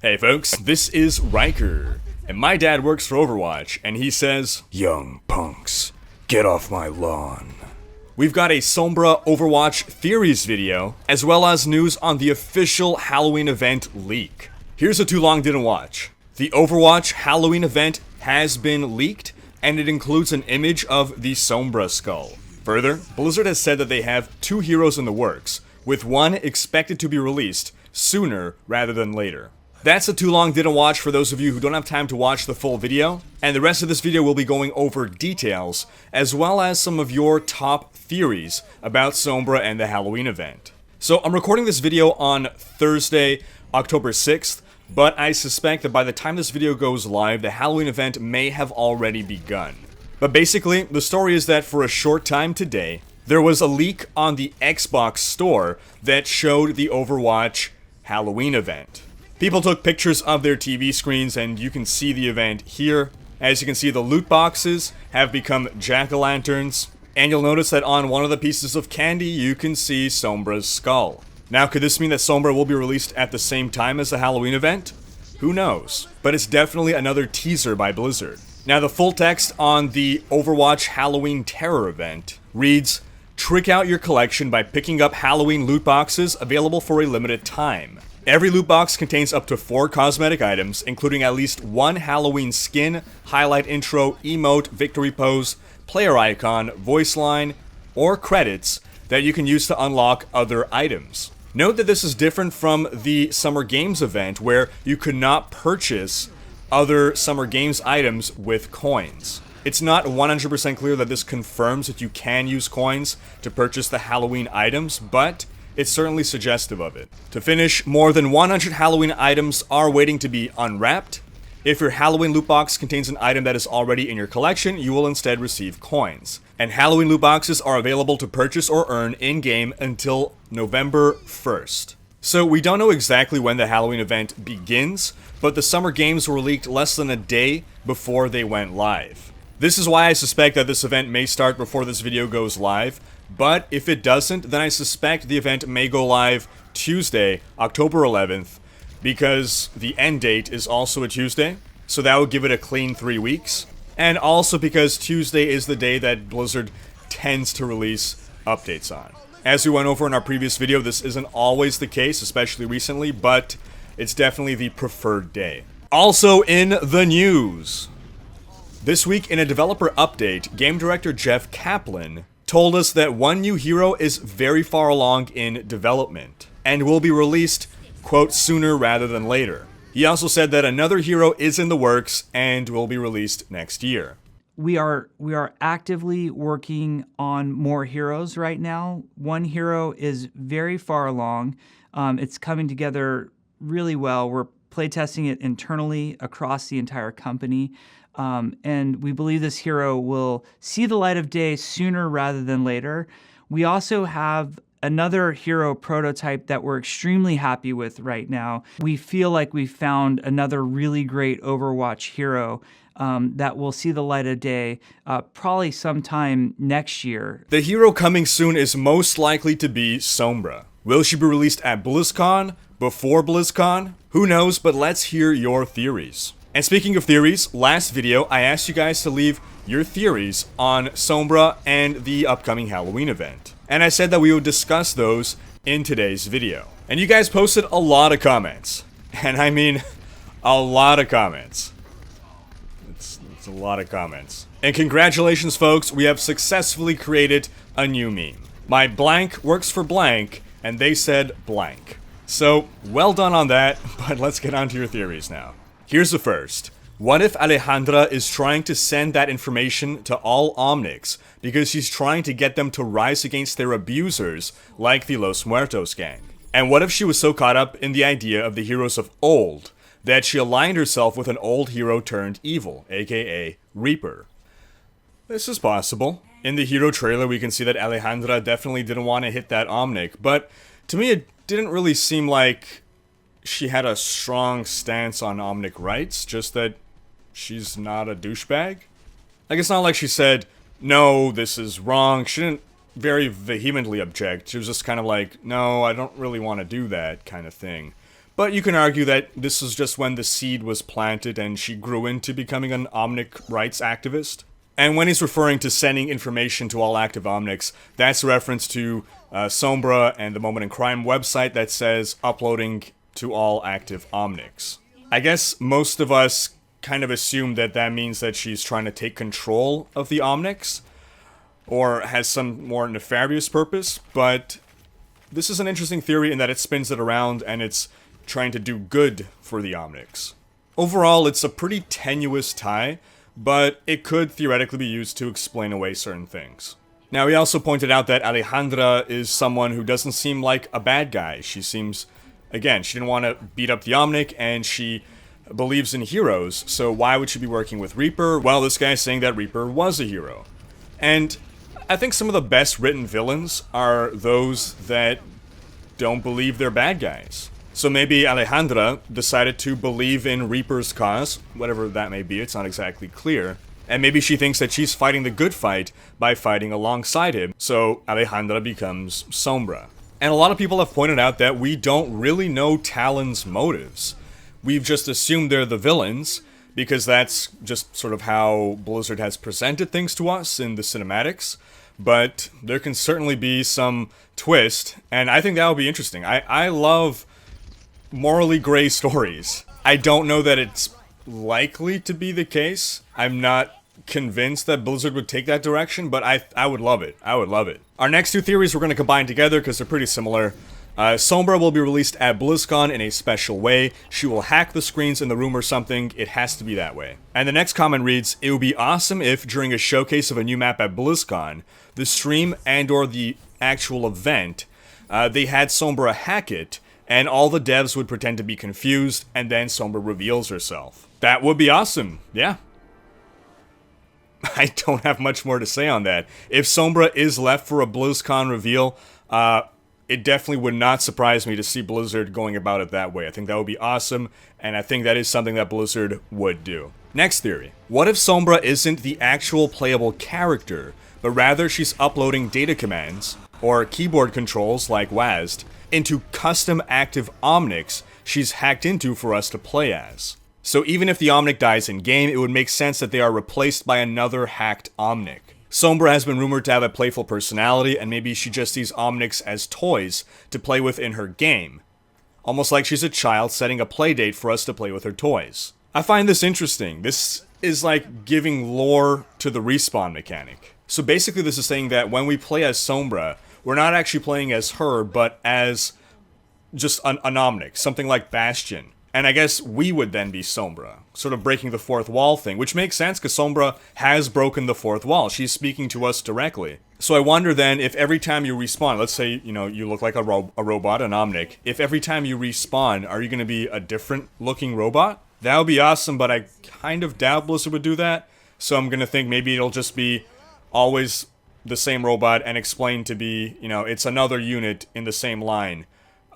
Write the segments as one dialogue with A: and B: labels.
A: Hey folks, this is Rhykker, and my dad works for Overwatch, and he says,
B: "Young punks, get off my lawn."
A: we've got a Sombra Overwatch theories video, as well as news on the official Halloween event leak. Here's a too long didn't watch. The Overwatch Halloween event has been leaked, and it includes an image of the Sombra skull. Further, Blizzard has said that they have 2 heroes in the works, with one expected to be released sooner rather than later. That's a too long didn't watch for those of you who don't have time to watch the full video, and the rest of this video will be going over details, as well as some of your top theories about Sombra and the Halloween event. So I'm recording this video on Thursday, October 6th, but I suspect that by the time this video goes live, the Halloween event may have already begun. But basically, the story is that for a short time today, there was a leak on the Xbox store that showed the Overwatch Halloween event. People took pictures of their TV screens, and you can see the event here. As you can see, the loot boxes have become jack-o'-lanterns, and you'll notice that on one of the pieces of candy, you can see Sombra's skull. Now, could this mean that Sombra will be released at the same time as the Halloween event? Who knows? But it's definitely another teaser by Blizzard. Now, the full text on the Overwatch Halloween Terror event reads, "Trick out your collection by picking up Halloween loot boxes available for a limited time. Every loot box contains up to 4 cosmetic items, including at least 1 Halloween skin, highlight intro, emote, victory pose, player icon, voice line, or credits that you can use to unlock other items." Note that this is different from the Summer Games event, where you could not purchase other Summer Games items with coins. It's not 100% clear that this confirms that you can use coins to purchase the Halloween items, but it's certainly suggestive of it. To finish, more than 100 Halloween items are waiting to be unwrapped. If your Halloween loot box contains an item that is already in your collection, you will instead receive coins. And Halloween loot boxes are available to purchase or earn in-game until November 1st. So we don't know exactly when the Halloween event begins, but the Summer Games were leaked less than a day before they went live. This is why I suspect that this event may start before this video goes live, but if it doesn't, then I suspect the event may go live Tuesday, October 11th, because the end date is also a Tuesday, so that would give it a clean 3 weeks, and also because Tuesday is the day that Blizzard tends to release updates on. As we went over in our previous video, this isn't always the case, especially recently, but it's definitely the preferred day. Also in the news, this week in a developer update, game director Jeff Kaplan told us that one new hero is very far along in development and will be released, quote, sooner rather than later. He also said that another hero is in the works and will be released next year.
C: We are actively working on more heroes right now. One hero is very far along. It's coming together really well. We're playtesting it internally across the entire company. And we believe this hero will see the light of day sooner rather than later. We also have another hero prototype that we're extremely happy with right now. We feel like we found another really great Overwatch hero that will see the light of day probably sometime next year.
A: The hero coming soon is most likely to be Sombra. Will she be released at Blizzcon? Before Blizzcon? Who knows, but let's hear your theories. And speaking of theories, last video I asked you guys to leave your theories on Sombra and the upcoming Halloween event. And I said that we would discuss those in today's video. And you guys posted a lot of comments. And I mean, a lot of comments. It's a lot of comments. And congratulations folks, we have successfully created a new meme. My blank works for blank, and they said blank. So, well done on that, but let's get on to your theories now. Here's the first. What if Alejandra is trying to send that information to all omnics because she's trying to get them to rise against their abusers like the Los Muertos gang? And what if she was so caught up in the idea of the heroes of old that she aligned herself with an old hero turned evil, aka Rhykker? This is possible. In the hero trailer we can see that Alejandra definitely didn't want to hit that omnic, but to me it didn't really seem like she had a strong stance on omnic rights, just that she's not a douchebag. Like, it's not like she said, no, this is wrong. She didn't very vehemently object. She was just kind of like, no, I don't really want to do that kind of thing. But you can argue that this was just when the seed was planted and she grew into becoming an omnic rights activist. And when he's referring to sending information to all active omnics, that's a reference to Sombra and the Moment in Crime website that says uploading to all active omnics. I guess most of us kind of assume that that means that she's trying to take control of the omnics, or has some more nefarious purpose, but this is an interesting theory in that it spins it around and it's trying to do good for the omnics. Overall, it's a pretty tenuous tie, but it could theoretically be used to explain away certain things. Now, he also pointed out that Alejandra is someone who doesn't seem like a bad guy. She seems, again, she didn't want to beat up the omnic, and she believes in heroes, so why would she be working with Rhykker? Well, this guy's saying that Rhykker was a hero. And I think some of the best written villains are those that don't believe they're bad guys. So maybe Alejandra decided to believe in Rhykker's cause, whatever that may be, it's not exactly clear. And maybe she thinks that she's fighting the good fight by fighting alongside him, so Alejandra becomes Sombra. And a lot of people have pointed out that we don't really know Talon's motives. We've just assumed they're the villains, because that's just sort of how Blizzard has presented things to us in the cinematics. But there can certainly be some twist, and I think that would be interesting. I love morally gray stories. I don't know that it's likely to be the case. I'm not convinced that Blizzard would take that direction, but I would love it. I would love it. Our next two theories we're going to combine together because they're pretty similar. Sombra will be released at Blizzcon in a special way. She will hack the screens in the room or something. It has to be that way. And the next comment reads, it would be awesome if during a showcase of a new map at BlizzCon, the stream and or the actual event, they had Sombra hack it, and all the devs would pretend to be confused, and then Sombra reveals herself. That would be awesome, yeah. I don't have much more to say on that. If Sombra is left for a BlizzCon reveal, it definitely would not surprise me to see Blizzard going about it that way. I think that would be awesome, and I think that is something that Blizzard would do. Next theory. What if Sombra isn't the actual playable character, but rather she's uploading data commands, or keyboard controls like WASD, into custom active omnics she's hacked into for us to play as? So even if the omnic dies in-game, it would make sense that they are replaced by another hacked omnic. Sombra has been rumored to have a playful personality, and maybe she just sees omnics as toys to play with in her game. Almost like she's a child setting a play date for us to play with her toys. I find this interesting. This is like giving lore to the respawn mechanic. So basically this is saying that when we play as Sombra, we're not actually playing as her, but as just an omnic, something like Bastion. And I guess we would then be Sombra, sort of breaking the fourth wall thing, which makes sense because Sombra has broken the fourth wall. She's speaking to us directly. So I wonder then if every time you respawn, let's say, you know, you look like a robot, an omnic, if every time you respawn, are you going to be a different looking robot? That would be awesome, but I kind of doubt Blizzard would do that. So I'm going to think maybe it'll just be always the same robot and explained to be, you know, it's another unit in the same line.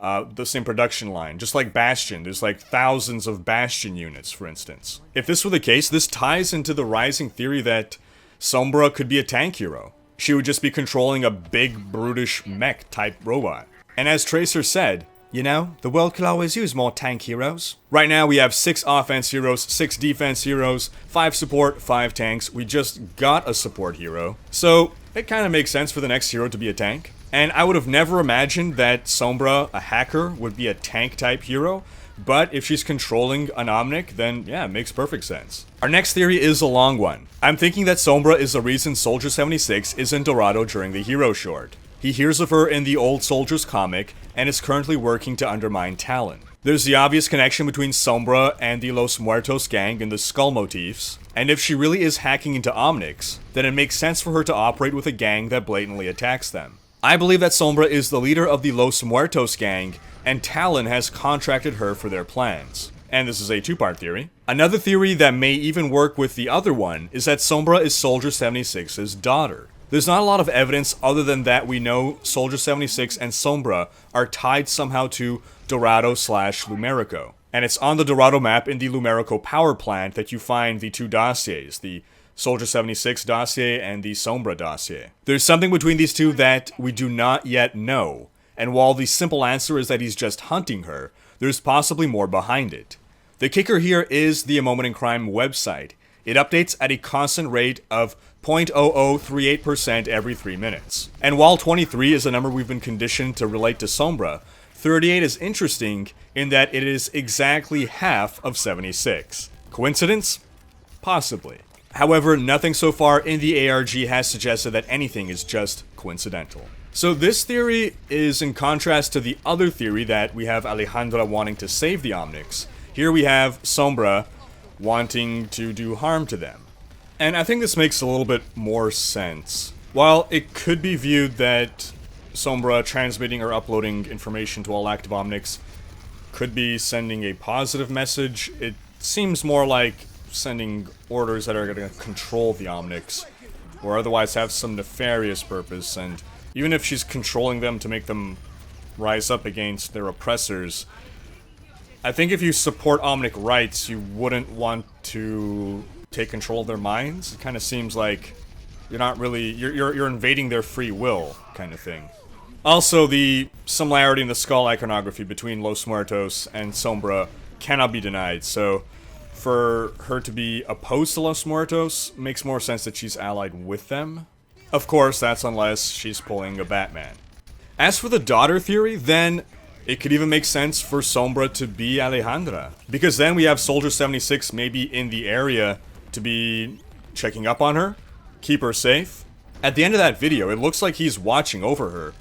A: The same production line, just like Bastion. There's like thousands of Bastion units, for instance. If this were the case, this ties into the rising theory that Sombra could be a tank hero. She would just be controlling a big, brutish mech-type robot. And as Tracer said, you know, the world could always use more tank heroes. Right now we have 6 offense heroes, 6 defense heroes, 5 support, 5 tanks. We just got a support hero. So it kind of makes sense for the next hero to be a tank. And I would have never imagined that Sombra, a hacker, would be a tank-type hero, but if she's controlling an omnic, then yeah, it makes perfect sense. Our next theory is a long one. I'm thinking that Sombra is the reason Soldier 76 is in Dorado during the hero short. He hears of her in the Old Soldiers comic, and is currently working to undermine Talon. There's the obvious connection between Sombra and the Los Muertos gang and the skull motifs, and if she really is hacking into omnics, then it makes sense for her to operate with a gang that blatantly attacks them. I believe that Sombra is the leader of the Los Muertos gang, and Talon has contracted her for their plans. And this is a two-part theory. Another theory that may even work with the other one is that Sombra is Soldier 76's daughter. There's not a lot of evidence other than that we know Soldier 76 and Sombra are tied somehow to Dorado/Lumerico. And it's on the Dorado map in the Lumerico power plant that you find the two dossiers, the Soldier 76 dossier and the Sombra dossier. There's something between these two that we do not yet know, And while the simple answer is that he's just hunting her, there's possibly more behind it. The kicker here is the A Moment in Crime website. It updates at a constant rate of 0.0038% every 3 minutes. And while 23 is a number we've been conditioned to relate to Sombra, 38 is interesting in that it is exactly half of 76. Coincidence? Possibly. However, nothing so far in the ARG has suggested that anything is just coincidental. So this theory is in contrast to the other theory that we have Alejandra wanting to save the Omnics. Here we have Sombra wanting to do harm to them. And I think this makes a little bit more sense. While it could be viewed that Sombra transmitting or uploading information to all active Omnics could be sending a positive message, it seems more like sending orders that are going to control the Omnics, or otherwise have some nefarious purpose. And even if she's controlling them to make them rise up against their oppressors, I think if you support Omnic rights, you wouldn't want to take control of their minds. It kind of seems like you're not really, you're invading their free will, kind of thing. Also, the similarity in the skull iconography between Los Muertos and Sombra cannot be denied, so for her to be opposed to Los Muertos makes more sense that she's allied with them. Of course, that's unless she's pulling a Batman. As for the daughter theory, then it could even make sense for Sombra to be Alejandra, because then we have Soldier 76 maybe in the area to be checking up on her, keep her safe. At the end of that video, it looks like he's watching over her,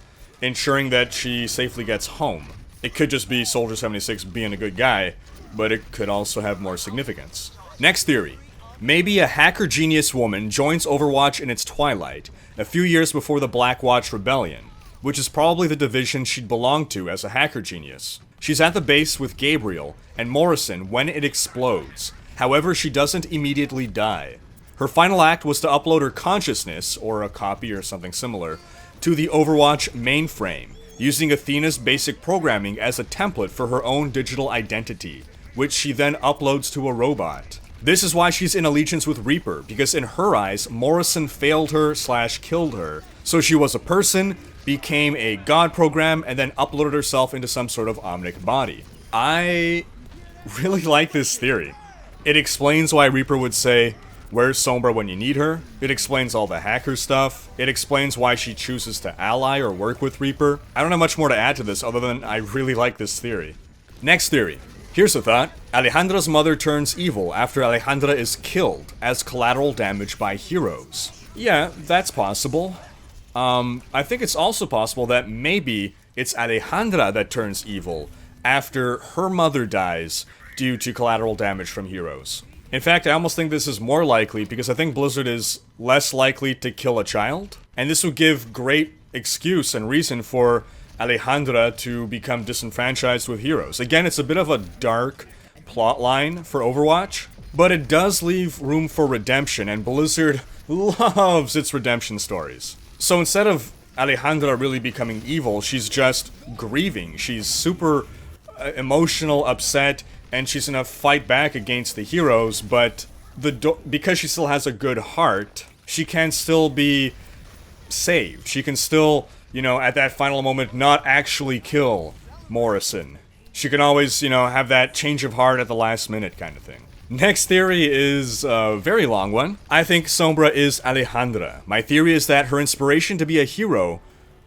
A: ensuring that she safely gets home. It could just be Soldier 76 being a good guy, but it could also have more significance. Next theory. Maybe a hacker genius woman joins Overwatch in its twilight, a few years before the Blackwatch Rebellion, which is probably the division she'd belong to as a hacker genius. She's at the base with Gabriel and Morrison when it explodes. However, she doesn't immediately die. Her final act was to upload her consciousness, or a copy or something similar, to the Overwatch mainframe, using Athena's basic programming as a template for her own digital identity, which she then uploads to a robot. This is why she's in allegiance with Rhykker, because in her eyes, Morrison failed her / killed her. So she was a person, became a god program, and then uploaded herself into some sort of omnic body. I really like this theory. It explains why Rhykker would say, "Where's Sombra when you need her?" It explains all the hacker stuff. It explains why she chooses to ally or work with Rhykker. I don't have much more to add to this other than I really like this theory. Next theory. Here's a thought. Alejandra's mother turns evil after Alejandra is killed as collateral damage by heroes. Yeah, that's possible. I think it's also possible that maybe it's Alejandra that turns evil after her mother dies due to collateral damage from heroes. In fact, I almost think this is more likely because I think Blizzard is less likely to kill a child. And this would give great excuse and reason for Alejandra to become disenfranchised with heroes. Again, it's a bit of a dark plotline for Overwatch, but it does leave room for redemption, and Blizzard loves its redemption stories. So instead of Alejandra really becoming evil, she's just grieving. She's super emotional, upset, and she's gonna fight back against the heroes, but because she still has a good heart, she can still be saved. She can still, you know, at that final moment, not actually kill Morrison. She can always, you know, have that change of heart at the last minute kind of thing. Next theory is a very long one. I think Sombra is Alejandra. My theory is that her inspiration to be a hero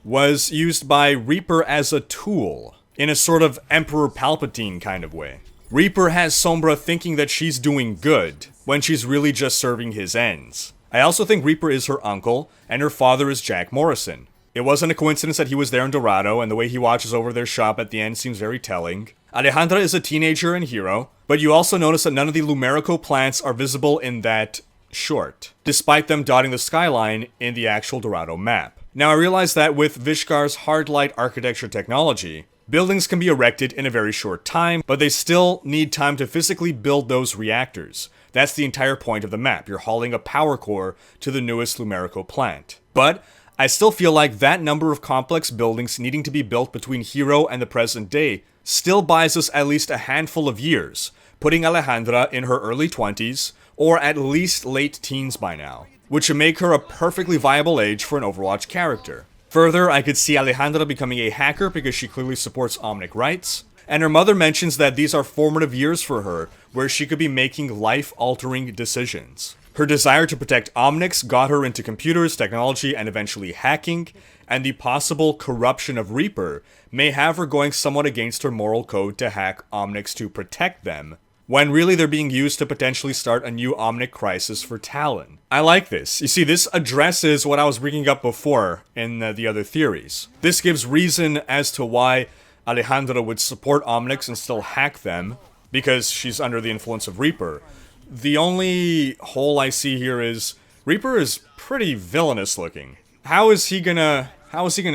A: was used by Rhykker as a tool, in a sort of Emperor Palpatine kind of way. Rhykker has Sombra thinking that she's doing good, when she's really just serving his ends. I also think Rhykker is her uncle, and her father is Jack Morrison. It wasn't a coincidence that he was there in Dorado, and the way he watches over their shop at the end seems very telling. Alejandra is a teenager and hero, but you also notice that none of the Lumerico plants are visible in that short, despite them dotting the skyline in the actual Dorado map. Now I realize that with Vishkar's hard light architecture technology, buildings can be erected in a very short time, but they still need time to physically build those reactors. That's the entire point of the map. You're hauling a power core to the newest Lumerico plant. But I still feel like that number of complex buildings needing to be built between Hero and the present day still buys us at least a handful of years, putting Alejandra in her early 20s, or at least late teens by now, which would make her a perfectly viable age for an Overwatch character. Further, I could see Alejandra becoming a hacker because she clearly supports omnic rights. And her mother mentions that these are formative years for her, where she could be making life-altering decisions. Her desire to protect omnics got her into computers, technology, and eventually hacking, and the possible corruption of Rhykker may have her going somewhat against her moral code to hack omnics to protect them, when really they're being used to potentially start a new omnic crisis for Talon. I like this. You see, this addresses what I was bringing up before in the other theories. This gives reason as to why Alejandra would support omnics and still hack them, because she's under the influence of Rhykker. The only hole I see here is Rhykker is pretty villainous looking. How is he gonna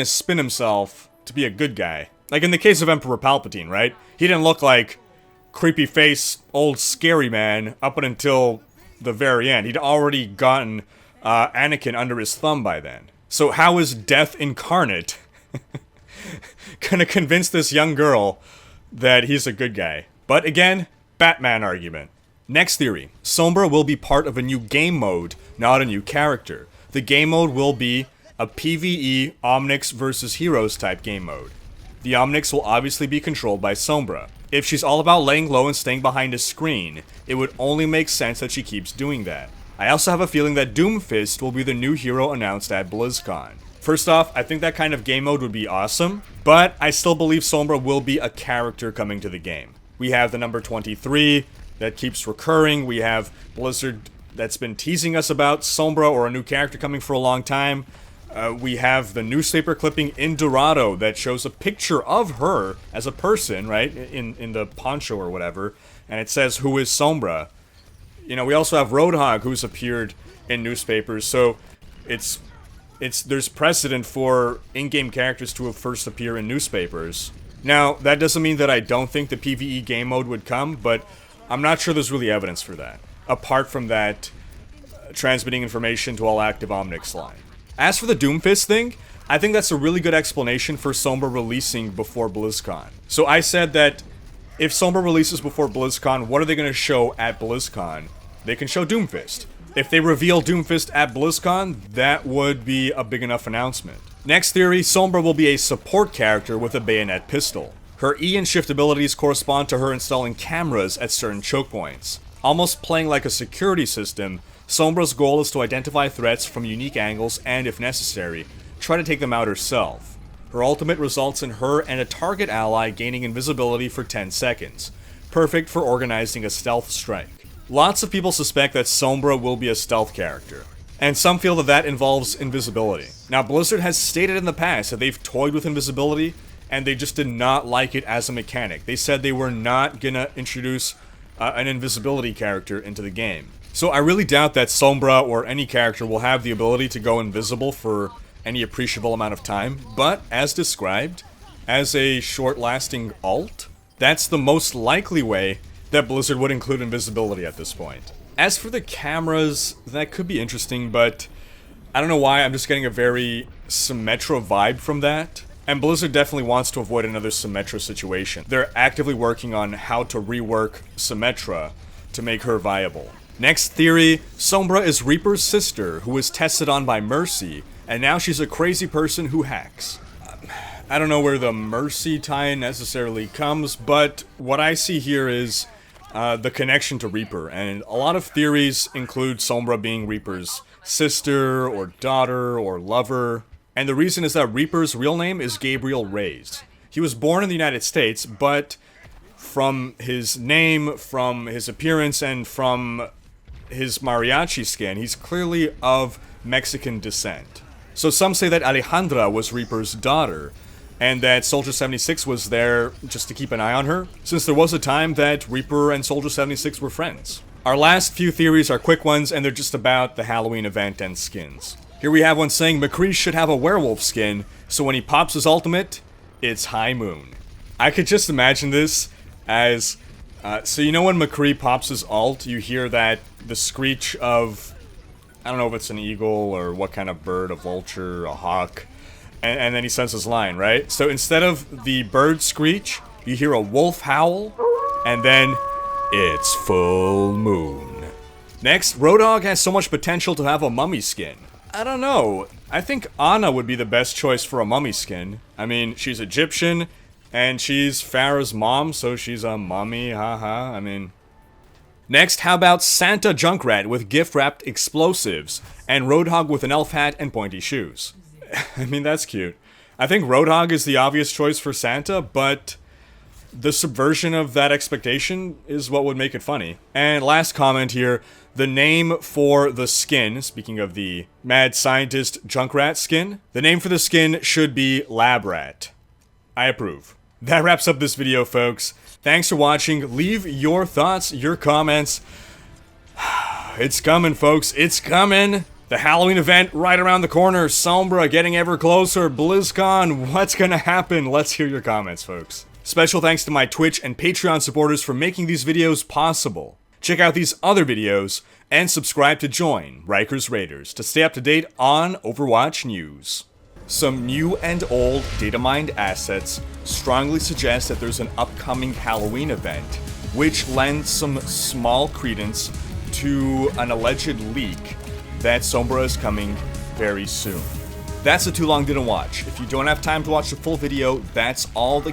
A: spin himself to be a good guy? Like in the case of Emperor Palpatine, right? He didn't look like creepy face old scary man up until the very end. He'd already gotten Anakin under his thumb by then. So how is Death Incarnate gonna convince this young girl that he's a good guy? But again, Batman argument. Next theory. Sombra will be part of a new game mode, not a new character. The game mode will be a PvE Omnics versus Heroes type game mode. The Omnics will obviously be controlled by Sombra. If she's all about laying low and staying behind a screen, it would only make sense that she keeps doing that. I also have a feeling that Doomfist will be the new hero announced at Blizzcon. First off, I think that kind of game mode would be awesome, but I still believe Sombra will be a character coming to the game. We have the number 23 that keeps recurring. We have Blizzard that's been teasing us about Sombra or a new character coming for a long time. We have the newspaper clipping in Dorado that shows a picture of her as a person, right, in the poncho or whatever, and it says, "Who is Sombra?" You know, we also have Roadhog, who's appeared in newspapers, so there's precedent for in-game characters to first appear in newspapers. Now, that doesn't mean that I don't think the PvE game mode would come, but I'm not sure there's really evidence for that, apart from that transmitting information to all active Omnics line. As for the Doomfist thing, I think that's a really good explanation for Sombra releasing before BlizzCon. So I said that if Sombra releases before BlizzCon, what are they going to show at BlizzCon? They can show Doomfist. If they reveal Doomfist at BlizzCon, that would be a big enough announcement. Next theory, Sombra will be a support character with a bayonet pistol. Her E and shift abilities correspond to her installing cameras at certain choke points. Almost playing like a security system, Sombra's goal is to identify threats from unique angles and, if necessary, try to take them out herself. Her ultimate results in her and a target ally gaining invisibility for 10 seconds, perfect for organizing a stealth strike. Lots of people suspect that Sombra will be a stealth character, and some feel that that involves invisibility. Now, Blizzard has stated in the past that they've toyed with invisibility, and they just did not like it as a mechanic. They said they were not gonna introduce an invisibility character into the game. So I really doubt that Sombra or any character will have the ability to go invisible for any appreciable amount of time, but as described, as a short-lasting ult, that's the most likely way that Blizzard would include invisibility at this point. As for the cameras, that could be interesting, but I don't know why, I'm just getting a very Symmetra vibe from that. And Blizzard definitely wants to avoid another Symmetra situation. They're actively working on how to rework Symmetra to make her viable. Next theory, Sombra is Reaper's sister, who was tested on by Mercy, and now she's a crazy person who hacks. I don't know where the Mercy tie-in necessarily comes, but what I see here is the connection to Rhykker, and a lot of theories include Sombra being Reaper's sister, or daughter, or lover. And the reason is that Reaper's real name is Gabriel Reyes. He was born in the United States, but from his name, from his appearance, and from his mariachi skin, he's clearly of Mexican descent. So some say that Alejandra was Reaper's daughter, and that Soldier 76 was there just to keep an eye on her, since there was a time that Rhykker and Soldier 76 were friends. Our last few theories are quick ones, and they're just about the Halloween event and skins. Here we have one saying McCree should have a werewolf skin, so when he pops his ultimate, it's High Moon. I could just imagine this as, so you know when McCree pops his ult, you hear that, the screech of, I don't know if it's an eagle or what kind of bird, a vulture, a hawk, and then he says his line, right? So instead of the bird screech, you hear a wolf howl, and then, it's full moon. Next, Roadhog has so much potential to have a mummy skin. I don't know. I think Ana would be the best choice for a mummy skin. I mean, she's Egyptian, and she's Farah's mom, so she's a mummy, haha. I mean... Next, how about Santa Junkrat with gift-wrapped explosives, and Roadhog with an elf hat and pointy shoes? I mean, that's cute. I think Roadhog is the obvious choice for Santa, but the subversion of that expectation is what would make it funny. And last comment here, the name for the skin, speaking of the mad scientist Junkrat skin, the name for the skin should be Lab Rat. I approve. That wraps up this video, folks. Thanks for watching. Leave your thoughts, your comments. It's coming, folks. It's coming. The Halloween event right around the corner. Sombra getting ever closer. Blizzcon. What's gonna happen? Let's hear your comments, folks. Special thanks to my Twitch and Patreon supporters for making these videos possible. Check out these other videos and subscribe to join Rhykkers Raiders to stay up to date on Overwatch news. Some new and old data mined assets strongly suggest that there's an upcoming Halloween event, which lends some small credence to an alleged leak that Sombra is coming very soon. That's a too long didn't watch. If you don't have time to watch the full video, that's all the